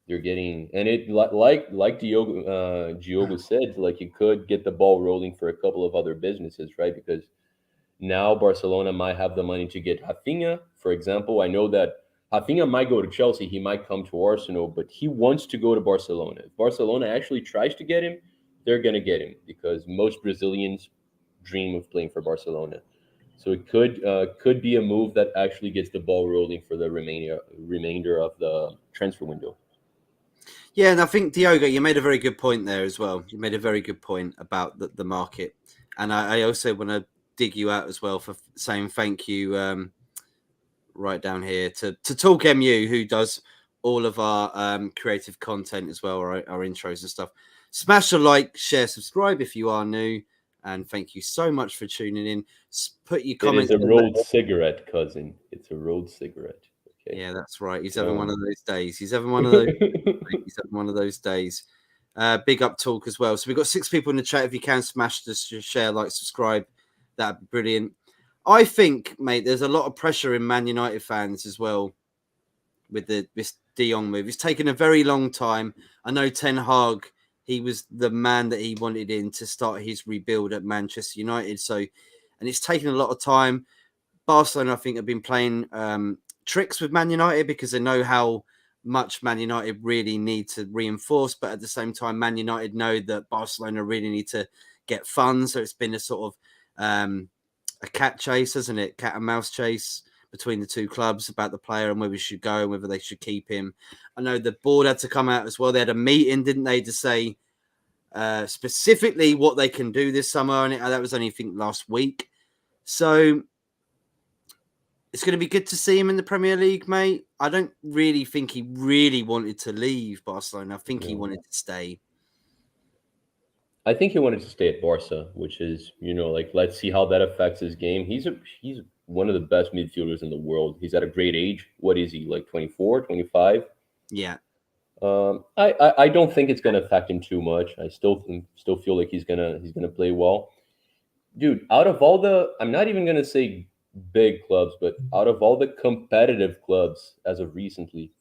They're getting, and it like Diogo said, like it could get the ball rolling for a couple of other businesses, right? Because now Barcelona might have the money to get Rafinha, for example. I know that Rafinha might go to Chelsea, he might come to Arsenal, but he wants to go to Barcelona. If Barcelona actually tries to get him, they're going to get him because most Brazilians dream of playing for Barcelona. So it could be a move that actually gets the ball rolling for the remainder of the transfer window. Yeah, and I think, Diogo, you made a very good point there as well. You made a very good point about the market. And I also want to dig you out as well for saying thank you right down here to Talk MU, who does all of our creative content as well, our intros and stuff. Smash a like, share, subscribe if you are new. And thank you so much for tuning in. Put your It comments is a in. road cigarette, cousin. It's a road cigarette. Okay. Yeah, that's right. He's having one of those days. He's having one of those. He's having one of those days. Big up talk as well. So we've got 6 people in the chat. If you can smash the share, like, subscribe, that'd be brilliant. I think, mate, there's a lot of pressure in Man United fans as well with this Dejong move. It's taken a very long time. I know Ten Hag, he was the man that he wanted in to start his rebuild at Manchester United. So, and it's taken a lot of time. Barcelona, I think, have been playing tricks with Man United because they know how much Man United really need to reinforce. But at the same time, Man United know that Barcelona really need to get funds. So it's been a sort of a cat chase, hasn't it? Cat and mouse chase between the two clubs about the player and where we should go and whether they should keep him. I know the board had to come out as well. They had a meeting, didn't they, to say specifically what they can do this summer. And that was only, I think, last week. So it's going to be good to see him in the Premier League, mate. I don't really think he really wanted to leave Barcelona. I think he wanted to stay. I think he wanted to stay at Barca, which is, like, let's see how that affects his game. He's one of the best midfielders in the world. He's at a great age. What is he, like 24, 25? Yeah. I don't think it's going to affect him too much. I still feel like he's gonna play well. Dude, out of all the, I'm not even going to say big clubs, but out of all the competitive clubs as of recently,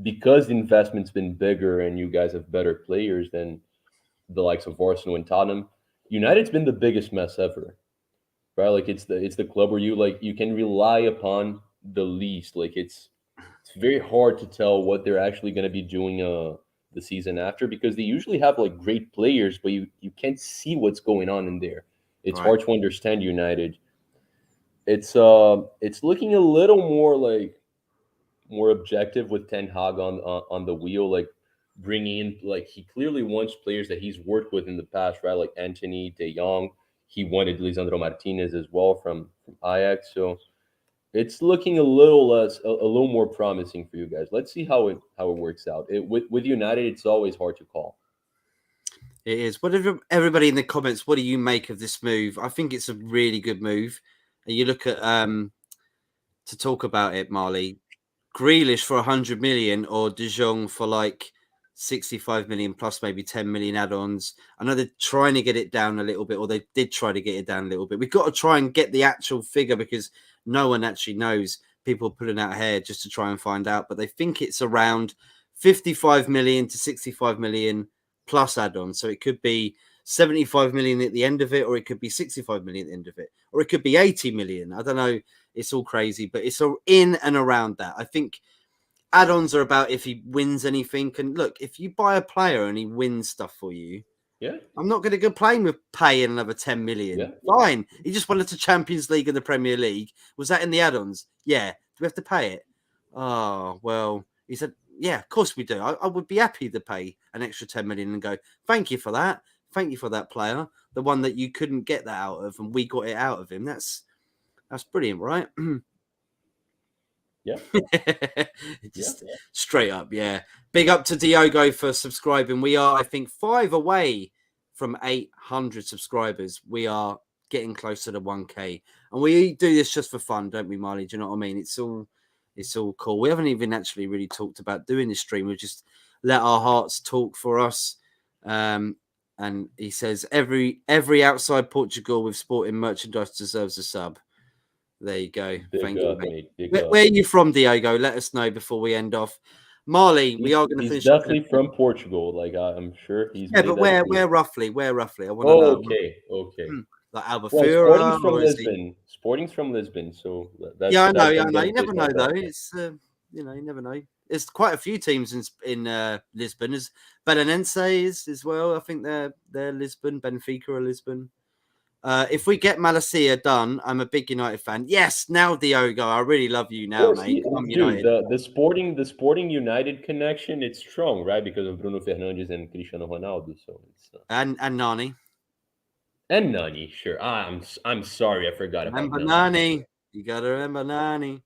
because the investment's been bigger and you guys have better players than the likes of Arsenal and Tottenham, United's been the biggest mess ever, right? Like it's the club where you can rely upon the least. Like it's very hard to tell what they're actually going to be doing the season after, because they usually have like great players, but you can't see what's going on in there. It's hard to understand United. It's looking a little more objective with Ten Hag on the wheel, like bringing in, like, he clearly wants players that he's worked with in the past, right? Like Anthony, Dejong. He wanted Lisandro Martinez as well from Ajax. So it's looking a little more promising for you guys. Let's see how it works out. With United, it's always hard to call. It is. What everybody in the comments, what do you make of this move? I think it's a really good move. And you look at to talk about it, Marley, Grealish for 100 million or Dejong for like 65 million plus maybe 10 million add-ons. I know they're trying to get it down a little bit, or they did try to get it down a little bit. We've got to try and get the actual figure because no one actually knows. People are pulling out hair just to try and find out, but they think it's around 55 million to 65 million plus add-ons. So it could be 75 million at the end of it, or it could be 65 million at the end of it, or it could be 80 million. I don't know. It's all crazy, but it's all in and around that. I think add-ons are about if he wins anything. And look, if you buy a player and he wins stuff for you, I'm not going to go playing with paying another 10 million. Yeah. Fine. He just wanted to Champions League and the Premier League. Was that in the add-ons? Yeah. Do we have to pay it? Oh, well, he said, yeah, of course we do. I would be happy to pay an extra 10 million and go, thank you for that. Thank you for that player. The one that you couldn't get that out of, and we got it out of him. That's brilliant, right? Yeah. Just straight up, yeah. Big up to Diogo for subscribing. We are, I think, 5 away from 800 subscribers. We are getting closer to 1K. And we do this just for fun, don't we, Marley? Do you know what I mean? It's all cool. We haven't even actually really talked about doing this stream. We just let our hearts talk for us. And he says, every outside Portugal with sporting merchandise deserves a sub. There you go. Thank you, mate. Where are you from, Diogo? Let us know before we end off. Marley, we are going to finish. He's definitely from Portugal. Like, I'm sure he's. Yeah, but where roughly? Where roughly? I want to know. Okay. Like Albufeira. Sporting's from Lisbon. Sporting's from Lisbon. So that's, I know. You never know, though. It's you never know. There's quite a few teams in Lisbon. There's Belenenses as well. I think they're Lisbon. Benfica are Lisbon. If we get Malacia done, I'm a big United fan. Yes, now Diogo, I really love you now, mate. I'm United. Dude, the Sporting United connection, it's strong, right? Because of Bruno Fernandes and Cristiano Ronaldo. So it's and Nani. And Nani, sure. I'm sorry, I forgot about Nani. You gotta remember Nani.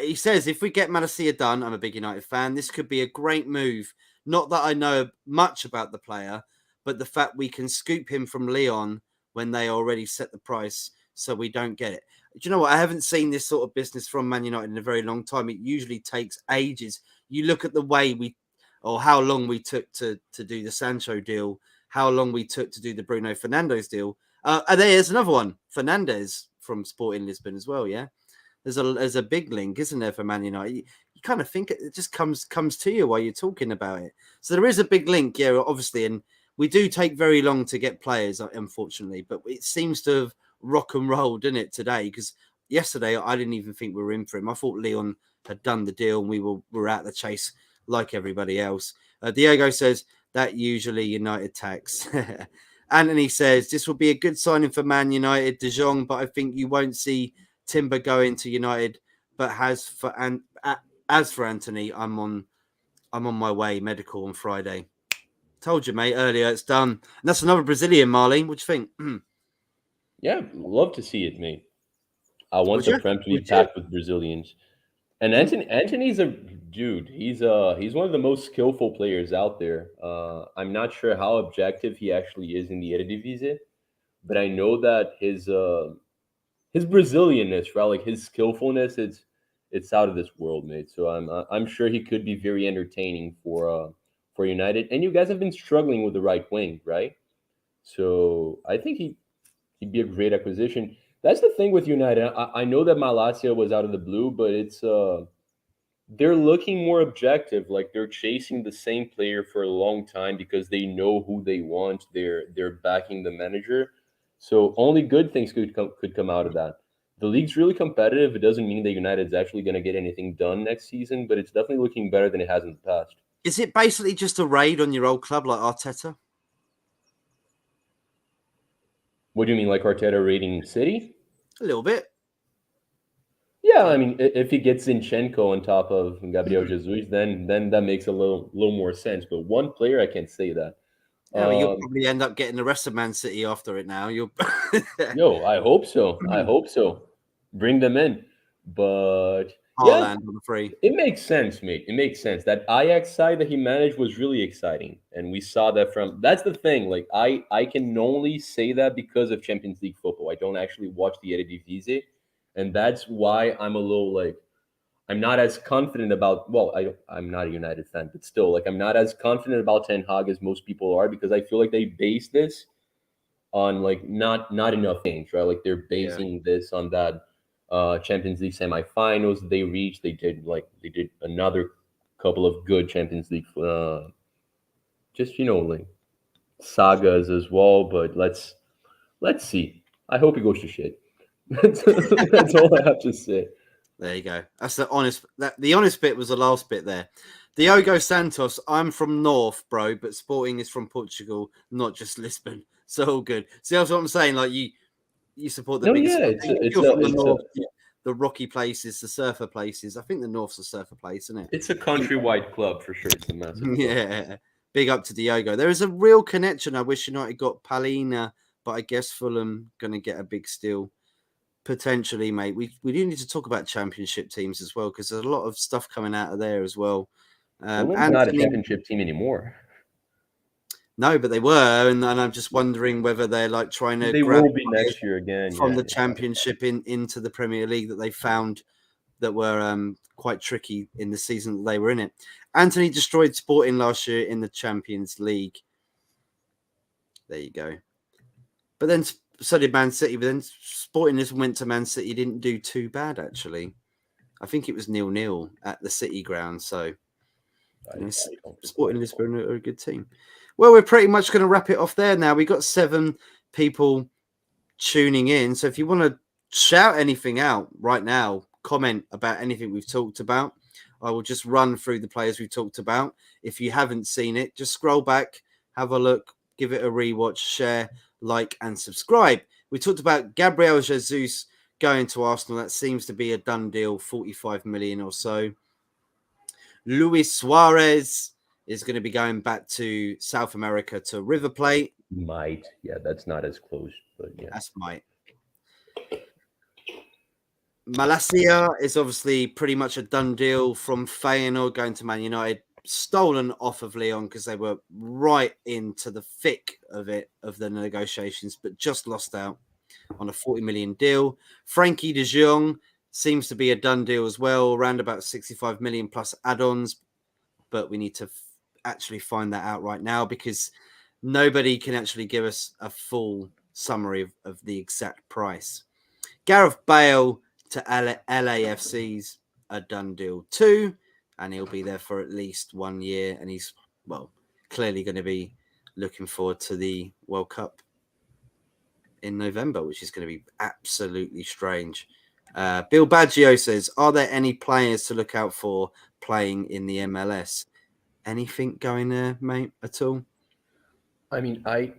He says, if we get Malacia done, I'm a big United fan. This could be a great move. Not that I know much about the player, but the fact we can scoop him from Lyon when they already set the price so we don't get it. Do you know what? I haven't seen this sort of business from Man United in a very long time. It usually takes ages. You look at the way or how long we took to do the Sancho deal, how long we took to do the Bruno Fernandes deal. And there's another one, Fernandes from Sporting Lisbon as well, yeah? There's a big link, isn't there, for Man United? You kind of think it just comes to you while you're talking about it. So there is a big link, yeah, obviously, and we do take very long to get players, unfortunately, but it seems to have rock and roll, didn't it, today? Because yesterday I didn't even think we were in for him. I thought Lyon had done the deal and we were out the chase like everybody else. Diego says that usually United tax. Anthony says this will be a good signing for Man United, Dejong, but I think you won't see Timber going to United. But as for Anthony, I'm on my way medical on Friday. Told you, mate, earlier. It's done. And that's another Brazilian, Marlene. What do you think? Yeah, love to see it, mate. I want the Prem to be packed with Brazilians. And Anthony's a dude. He's one of the most skillful players out there. I'm not sure how objective he actually is in the Eredivisie, but I know that his Brazilianness, right, like his skillfulness, it's out of this world, mate. So I'm sure he could be very entertaining for United. And you guys have been struggling with the right wing, right? So I think he'd be a great acquisition. That's the thing with United. I know that Malacia was out of the blue, but it's they're looking more objective. Like they're chasing the same player for a long time because they know who they want. They're backing the manager. So only good things could come out of that. The league's really competitive. It doesn't mean that United's actually going to get anything done next season, but it's definitely looking better than it has in the past. Is it basically just a raid on your old club like Arteta? What do you mean, like Arteta raiding City? A little bit. Yeah, I mean, if he gets Zinchenko on top of Gabriel Jesus, then that makes a little more sense. But one player, I can't say that. Yeah, well, you'll probably end up getting the rest of Man City after it now. Yo, I hope so. I hope so. Bring them in. But Haaland on the free. It makes sense, mate. It makes sense. That Ajax side that he managed was really exciting. And we saw that that's the thing. Like I can only say that because of Champions League football. I don't actually watch the Eredivisie. And that's why I'm a little like I'm not as confident about. Well, I'm not a United fan, but still, like I'm not as confident about Ten Hag as most people are because I feel like they base this on like not enough things, right? Like they're basing this on that Champions League semifinals they reached. They did another couple of good Champions League, just like sagas as well. But let's see. I hope it goes to shit. That's all I have to say. There you go. That's the honest. The honest bit was the last bit there. Diogo Santos. I'm from North, bro, but Sporting is from Portugal, not just Lisbon. So all good. See, that's what I'm saying. Like you support the big. Yeah, you're from the North. The rocky places, the surfer places. I think the North's a surfer place, isn't it? It's a countrywide club for sure. It's a massive. Yeah. Big up to Diogo. There is a real connection. I wish United got Palina, but I guess Fulham going to get a big steal. Potentially, mate. We do need to talk about championship teams as well because there's a lot of stuff coming out of there as well. Fulham's not a championship team anymore. No, but they were, and I'm just wondering whether they're like trying to. They will be next year again from the championship into the Premier League that they found that were quite tricky in the season that they were in it. Anthony destroyed Sporting last year in the Champions League. There you go. But then so did Man City. But then Sporting just went to Man City. Didn't do too bad, actually. I think it was 0-0 at the City ground. So Sporting Lisbon are a good team. Well, we're pretty much going to wrap it off there now. We got 7 people tuning in. So if you want to shout anything out right now, comment about anything we've talked about, I will just run through the players we've talked about. If you haven't seen it, just scroll back, have a look, give it a rewatch, share, like, and subscribe. We talked about Gabriel Jesus going to Arsenal. That seems to be a done deal, 45 million or so. Luis Suarez is going to be going back to South America to RiverPlate. Might. Yeah, that's not as close, but yeah. That's might. Malacia is obviously pretty much a done deal from Feyenoord going to Man United. stolen off of Lyon because they were right into the thick of the negotiations, but just lost out on a 40 million deal. Frankie Dejong seems to be a done deal as well, around about 65 million plus add-ons, but we need to actually find that out right now because nobody can actually give us a full summary of the exact price. Gareth Bale to LAFC's a done deal too, and he'll be there for at least 1 year, and he's, well, clearly going to be looking forward to the World Cup in November, which is going to be absolutely strange. Bill Baggio says, are there any players to look out for playing in the MLS? Anything going there, mate, at all? I mean, I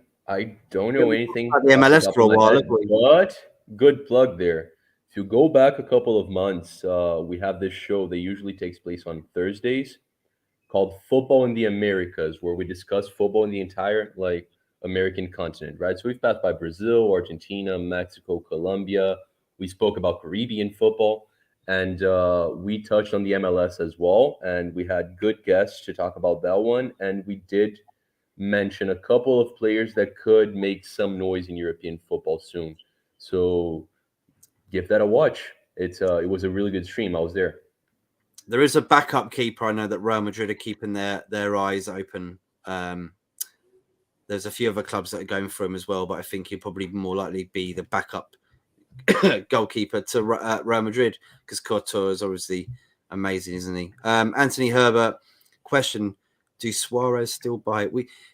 don't know anything the off the MLS top for a of my while, head, haven't we? but good plug there. If you go back a couple of months, we have this show that usually takes place on Thursdays called Football in the Americas, where we discuss football in the entire American continent, right? So we've passed by Brazil, Argentina, Mexico, Colombia. We spoke about Caribbean football, and we touched on the MLS as well. And we had good guests to talk about that one. And we did mention a couple of players that could make some noise in European football soon. So give that a watch. It was a really good stream. I was there. There is a backup keeper. I know that Real Madrid are keeping their eyes open. There's a few other clubs that are going for him as well, but I think he'll probably more likely be the backup goalkeeper to Real Madrid because Courtois is obviously amazing, isn't he? Anthony Herbert, question: do Suarez still bite?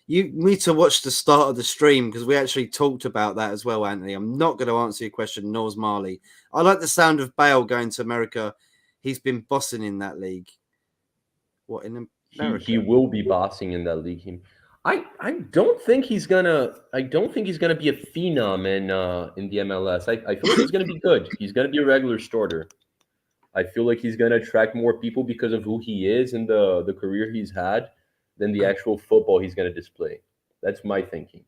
You need to watch the start of the stream because we actually talked about that as well, Anthony. I'm not going to answer your question, nor's Marley. I like the sound of Bale going to America. He's been bossing in that league. What, in America? He will be bossing in that league. I don't think he's gonna be a phenom in the MLS. I feel like he's gonna be good. He's gonna be a regular starter. I feel like he's gonna attract more people because of who he is and the career he's had than the actual football he's gonna display. That's my thinking.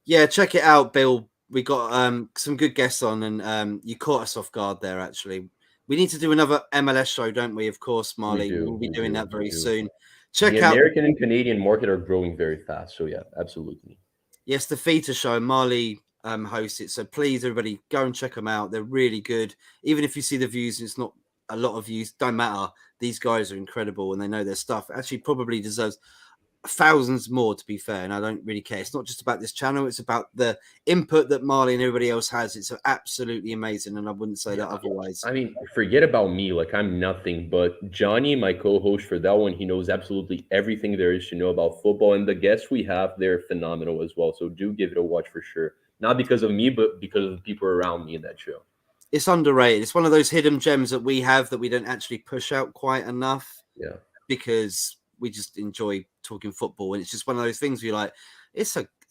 Yeah, check it out, Bill. We got some good guests on, and you caught us off guard there. Actually, we need to do another MLS show, don't we? Of course, Marley. We'll be doing that very soon. Check the out American and Canadian market are growing very fast. So yeah, absolutely. Yes, the Theta show. Marley hosts it. So please, everybody, go and check them out. They're really good. Even if you see the views, it's not a lot of views. Don't matter. These guys are incredible and they know their stuff. Actually, probably deserves thousands more, to be fair, and I don't really care. It's not just about this channel, it's about the input that Marley and everybody else has. It's absolutely amazing, and I wouldn't say that otherwise. I mean, forget about me, like I'm nothing, but Johnny, my co-host for that one, he knows absolutely everything there is to know about football, and the guests we have, they're phenomenal as well. So do give it a watch for sure. Not because of me, but because of the people around me in that show. It's underrated. It's one of those hidden gems that we have that we don't actually push out quite enough. Yeah, because we just enjoy talking football, and it's just one of those things where you're like,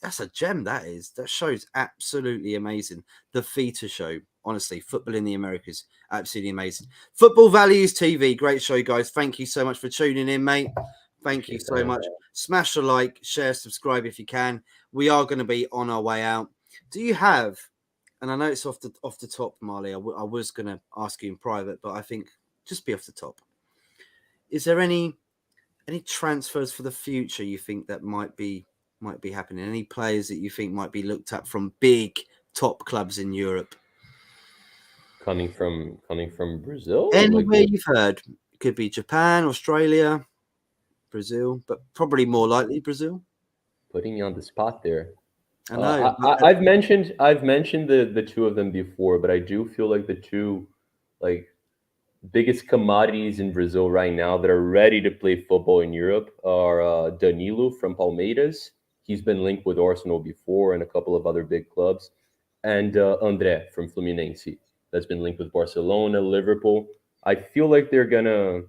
that's a gem. That show's absolutely amazing. The Theta show, honestly, football in the Americas, absolutely amazing. Football Values TV, great show, guys. Thank you so much for tuning in, mate. Thank you so much. Smash a like, share, subscribe if you can. We are going to be on our way out. Do you have, and I know it's off the top, Marley, I was going to ask you in private, but I think just be off the top. Is there any transfers for the future you think that might be happening? Any players that you think might be looked at from big top clubs in Europe? Coming from Brazil? Anywhere you've heard. It could be Japan, Australia, Brazil, but probably more likely Brazil. Putting you on the spot there. I know. I've mentioned the two of them before, but I do feel like the two biggest commodities in Brazil right now that are ready to play football in Europe are Danilo from Palmeiras. He's been linked with Arsenal before and a couple of other big clubs, and André from Fluminense that's been linked with Barcelona, Liverpool. I feel like they're gonna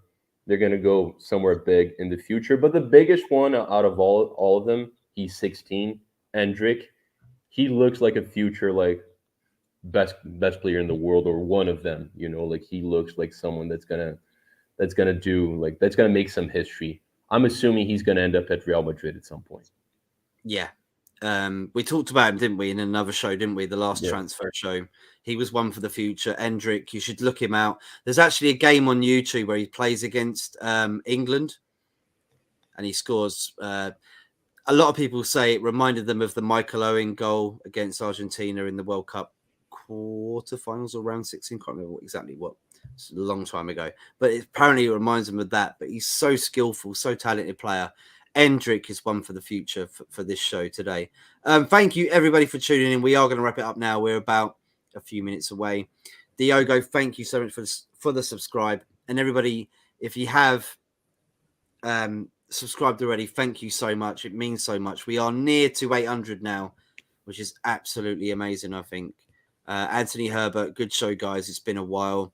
go somewhere big in the future. But the biggest one out of all of them, he's 16, Endrick. He looks like a future best player in the world, or one of them. He looks like someone that's gonna make some history. I'm assuming he's gonna end up at Real Madrid at some point. Yeah. We talked about him, didn't we, in another show, didn't we? The last transfer show. He was one for the future. Endrick, you should look him out. There's actually a game on YouTube where he plays against England. and he scores. A lot of people say it reminded them of the Michael Owen goal against Argentina in the World Cup quarterfinals or round 16. Can't remember exactly what. It's a long time ago, but apparently it reminds him of that. But he's so skillful, so talented player. Endrick is one for the future for this show today. Thank you everybody for tuning in. We are going to wrap it up now. We're about a few minutes away. Diogo, thank you so much for the subscribe, and everybody, if you have subscribed already, thank you so much. It means so much. We are near to 800 now, which is absolutely amazing. I think Anthony Herbert, good show, guys. It's been a while,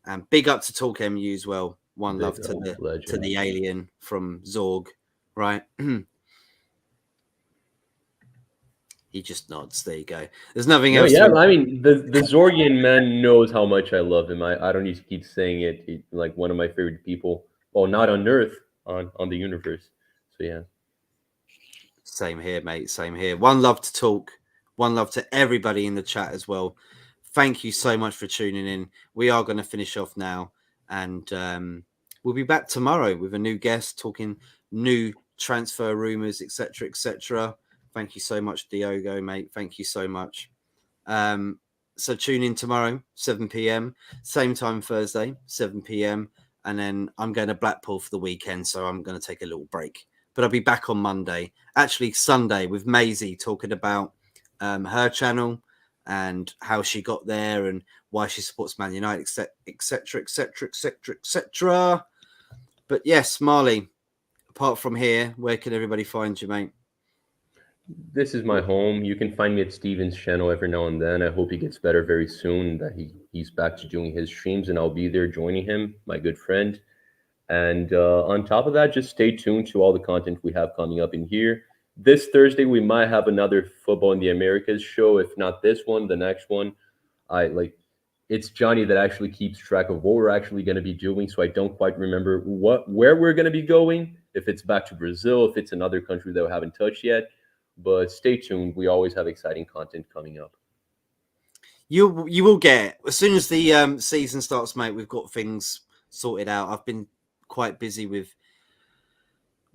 and big up to Talk MU as well. One love to the alien from Zorg, right? He just nods. There you go. There's nothing else. Yeah, I mean, the Zorgian man knows how much I love him. I don't need to keep saying it. He's like one of my favorite people. Well, not on Earth, on the universe. So yeah. Same here, mate. Same here. One love to Talk. One love to everybody in the chat as well. Thank you so much for tuning in. We are going to finish off now, and we'll be back tomorrow with a new guest talking new transfer rumors, etc., etc. Thank you so much, Diogo, mate. Thank you so much. So tune in tomorrow, 7 p.m. Same time Thursday, 7 p.m. And then I'm going to Blackpool for the weekend, so I'm going to take a little break. But I'll be back on Monday, actually Sunday, with Maisie talking about her channel and how she got there and why she supports Man United, etc., etc., etc., etc. But yes, Marley, apart from here, where can everybody find you, mate? This is my home. You can find me at Steven's channel every now and then. I hope he gets better very soon, that he's back to doing his streams, and I'll be there joining him, my good friend. And on top of that, just stay tuned to all the content we have coming up in here. This Thursday, we might have another Football in the Americas show. If not this one, the next one. It's Johnny that actually keeps track of what we're actually going to be doing, so I don't quite remember where we're going to be going, if it's back to Brazil, if it's another country that we haven't touched yet. But stay tuned. We always have exciting content coming up. You will get, as soon as the season starts, mate, we've got things sorted out. I've been quite busy with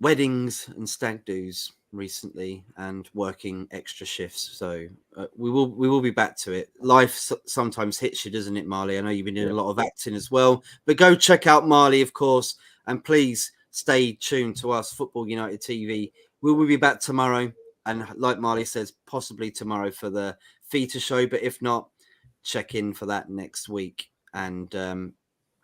weddings and stag do's recently and working extra shifts, so we will be back to it. Life sometimes hits you, doesn't it, Marley? I know you've been doing a lot of acting as well, but go check out Marley, of course, and please stay tuned to us, Football United TV. We will be back tomorrow, and like Marley says, possibly tomorrow for the feature show, but if not, check in for that next week. And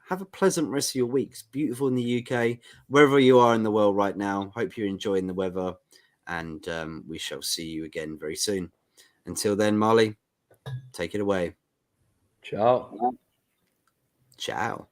have a pleasant rest of your week. It's beautiful in the UK, wherever you are in the world right now. Hope you're enjoying the weather, and we shall see you again very soon. Until then, Marley, take it away. Ciao. Ciao.